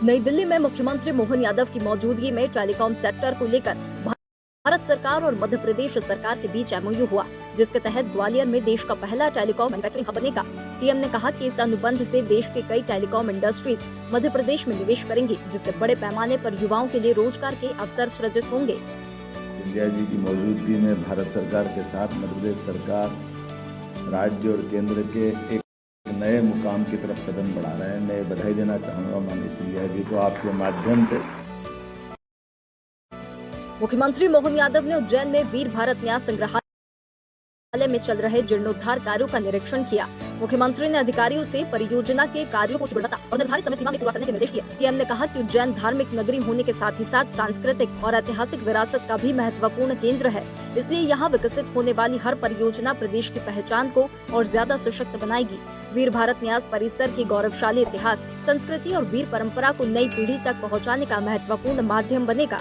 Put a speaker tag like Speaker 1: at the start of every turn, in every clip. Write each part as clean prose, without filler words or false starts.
Speaker 1: नई दिल्ली में मुख्यमंत्री मोहन यादव की मौजूदगी में टेलीकॉम सेक्टर को लेकर भारत सरकार और मध्य प्रदेश सरकार के बीच MOU हुआ, जिसके तहत ग्वालियर में देश का पहला टेलीकॉम मैन्युफैक्चरिंग हब बनेगा। सीएम ने कहा कि इस अनुबंध से देश के कई टेलीकॉम इंडस्ट्रीज मध्य प्रदेश में निवेश करेंगी, जिससे बड़े पैमाने पर युवाओं के लिए रोजगार के अवसर सृजित होंगे।
Speaker 2: इंडिया जी की मौजूदगी में भारत सरकार के साथ मध्य प्रदेश सरकार राज्य और केंद्र के एक नए मुकाम की तरफ कदम बढ़ा रहे हैं। मैं बधाई देना चाहूँगा माननीय सिंधिया जी को आपके माध्यम से।
Speaker 1: मुख्यमंत्री मोहन यादव ने उज्जैन में वीर भारत न्यास संग्रहालय में चल रहे जीर्णोद्धार कार्यों का निरीक्षण किया। मुख्यमंत्री ने अधिकारियों से परियोजना के कार्यों को गुणवत्ता और निर्धारित समय सीमा में पूरा करने के निर्देश दिए। सीएम ने कहा कि उज्जैन धार्मिक नगरी होने के साथ ही साथ सांस्कृतिक और ऐतिहासिक विरासत का भी महत्वपूर्ण केंद्र है, इसलिए यहाँ विकसित होने वाली हर परियोजना प्रदेश की पहचान को और ज्यादा सशक्त बनाएगी। वीर भारत न्यास परिसर की गौरवशाली इतिहास, संस्कृति और वीर परंपरा को नई पीढ़ी तक पहुँचाने का महत्वपूर्ण माध्यम बनेगा।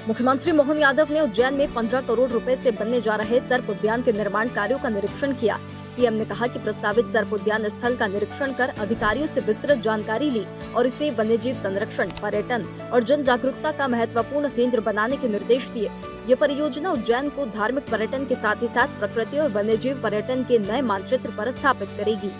Speaker 1: मुख्यमंत्री मोहन यादव ने उज्जैन में 15 करोड़ रुपए से बनने जा रहे सर्प उद्यान के निर्माण कार्यों का निरीक्षण किया। सीएम ने कहा कि प्रस्तावित सर्प उद्यान स्थल का निरीक्षण कर अधिकारियों से विस्तृत जानकारी ली और इसे वन्यजीव संरक्षण, पर्यटन और जन जागरूकता का महत्वपूर्ण केंद्र बनाने के निर्देश दिए। ये परियोजना उज्जैन को धार्मिक पर्यटन के साथ ही साथ प्रकृति और वन्यजीव पर्यटन के नए मानचित्र पर स्थापित करेगी।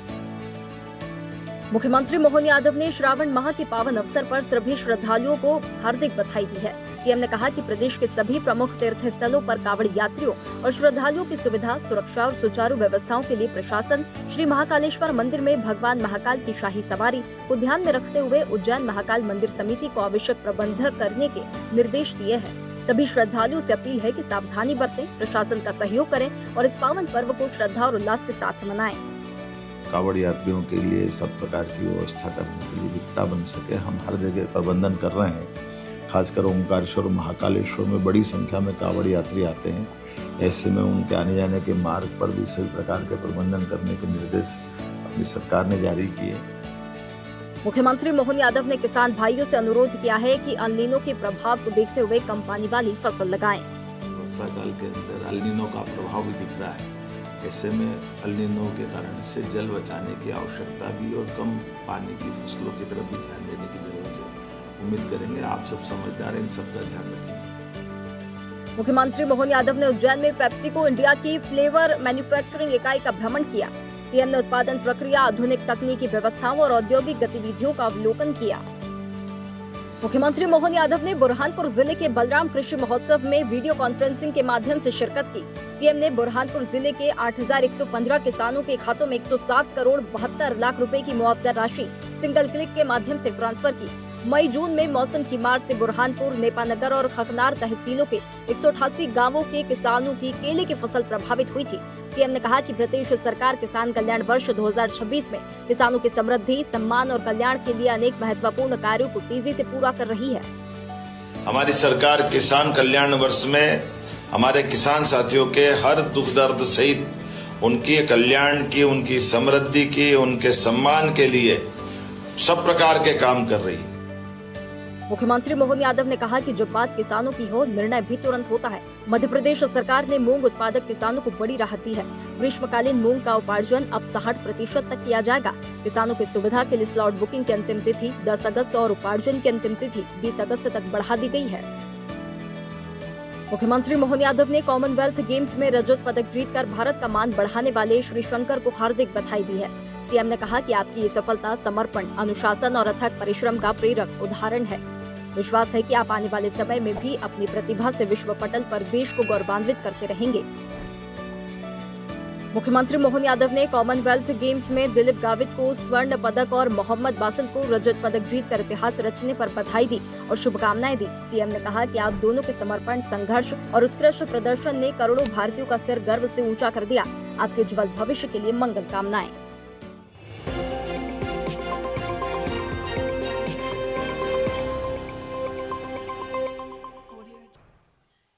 Speaker 1: मुख्यमंत्री मोहन यादव ने श्रावण माह के पावन अवसर पर सभी श्रद्धालुओं को हार्दिक बधाई दी है। सीएम ने कहा कि प्रदेश के सभी प्रमुख तीर्थ स्थलों पर कांवड़ यात्रियों और श्रद्धालुओं की सुविधा, सुरक्षा और सुचारू व्यवस्थाओं के लिए प्रशासन श्री महाकालेश्वर मंदिर में भगवान महाकाल की शाही सवारी को ध्यान में रखते हुए उज्जैन महाकाल मंदिर समिति को आवश्यक प्रबंध करने के निर्देश दिए हैं। सभी श्रद्धालुओं से अपील है कि सावधानी बरतें, प्रशासन का सहयोग करें और इस पावन पर्व को श्रद्धा और उल्लास के साथ मनाएं।
Speaker 2: कांवड़ यात्रियों के लिए सब प्रकार की व्यवस्था करने के लिए वित्ता बन सके, हम हर जगह प्रबंधन कर रहे हैं। खासकर ओंकारेश्वर महाकालेश्वर में बड़ी संख्या में कांवड़ यात्री आते हैं। ऐसे में उनके आने जाने के मार्ग पर भी सभी प्रकार के प्रबंधन करने के निर्देश अपनी सरकार ने जारी किए।
Speaker 1: मुख्यमंत्री मोहन यादव ने किसान भाइयों से अनुरोध किया है कि अल नीनो के प्रभाव को देखते हुए कम पानी वाली फसल लगाएं।
Speaker 2: वर्षा काल के अंदर अल नीनो का प्रभाव भी दिख रहा है। ऐसे में अल नीनो के कारण से जल बचाने की आवश्यकता भी और कम पानी की फसलों की तरफ भी ध्यान देने की जरूरत है। उम्मीद करेंगे आप सब समझदार हैं, इन सब का ध्यान रखेंगे।
Speaker 1: मुख्यमंत्री मोहन यादव ने उज्जैन में पेप्सिको इंडिया की फ्लेवर मैन्युफैक्चरिंग इकाई का भ्रमण किया। सीएम ने उत्पादन प्रक्रिया, आधुनिक तकनीकी व्यवस्थाओं और औद्योगिक गतिविधियों का अवलोकन किया। मुख्यमंत्री मोहन यादव ने बुरहानपुर जिले के बलराम कृषि महोत्सव में वीडियो कॉन्फ्रेंसिंग के माध्यम से शिरकत की। सीएम ने बुरहानपुर जिले के 8115 किसानों के खातों में 107 करोड़ 72 लाख रुपए की मुआवजा राशि सिंगल क्लिक के माध्यम से ट्रांसफर की। मई जून में मौसम की मार से बुरहानपुर, नेपानगर और खकनार तहसीलों के 188 गांवों के किसानों की केले की फसल प्रभावित हुई थी। सीएम ने कहा कि प्रदेश सरकार किसान कल्याण वर्ष 2026 में किसानों की समृद्धि, सम्मान और कल्याण के लिए अनेक महत्वपूर्ण कार्यों को तेजी से पूरा कर रही है।
Speaker 3: हमारी सरकार किसान कल्याण वर्ष में हमारे किसान साथियों के हर दुख दर्द सहित उनके कल्याण की, उनकी समृद्धि की, उनके सम्मान के लिए सब प्रकार के काम कर रही है।
Speaker 1: मुख्यमंत्री मोहन यादव ने कहा कि जब बात किसानों की हो, निर्णय भी तुरंत होता है। मध्य प्रदेश सरकार ने मूंग उत्पादक किसानों को बड़ी राहत दी है। ग्रीष्मकालीन मूंग का उपार्जन अब 60% तक किया जाएगा। किसानों की सुविधा के लिए स्लॉट बुकिंग की अंतिम तिथि 10 अगस्त और उपार्जन की अंतिम तिथि 20 अगस्त तक बढ़ा दी गई है। मुख्यमंत्री मोहन यादव ने कॉमनवेल्थ गेम्स में रजत पदक जीतकर भारत का मान बढ़ाने वाले श्री शंकर को हार्दिक बधाई दी है। सीएम ने कहा कि आपकी ये सफलता समर्पण, अनुशासन और अथक परिश्रम का प्रेरक उदाहरण है। विश्वास है कि आप आने वाले समय में भी अपनी प्रतिभा से विश्व पटल पर देश को गौरवान्वित करते रहेंगे। मुख्यमंत्री मोहन यादव ने कॉमनवेल्थ गेम्स में दिलीप गावित को स्वर्ण पदक और मोहम्मद बासिल को रजत पदक जीतकर इतिहास रचने पर बधाई दी और शुभकामनाएं दी। सीएम ने कहा कि आप दोनों के समर्पण, संघर्ष और उत्कृष्ट प्रदर्शन ने करोड़ों भारतीयों का सिर गर्व से ऊंचा कर दिया। आपके उज्जवल भविष्य के लिए मंगल कामनाएं।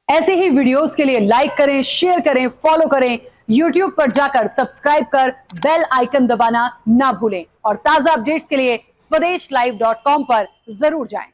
Speaker 4: ऐसे ही वीडियोस के लिए लाइक करें, शेयर करें, फॉलो करें। YouTube पर जाकर सब्सक्राइब कर बेल आइकन दबाना ना भूलें और ताजा अपडेट्स के लिए SwadeshLive.com पर जरूर जाएं।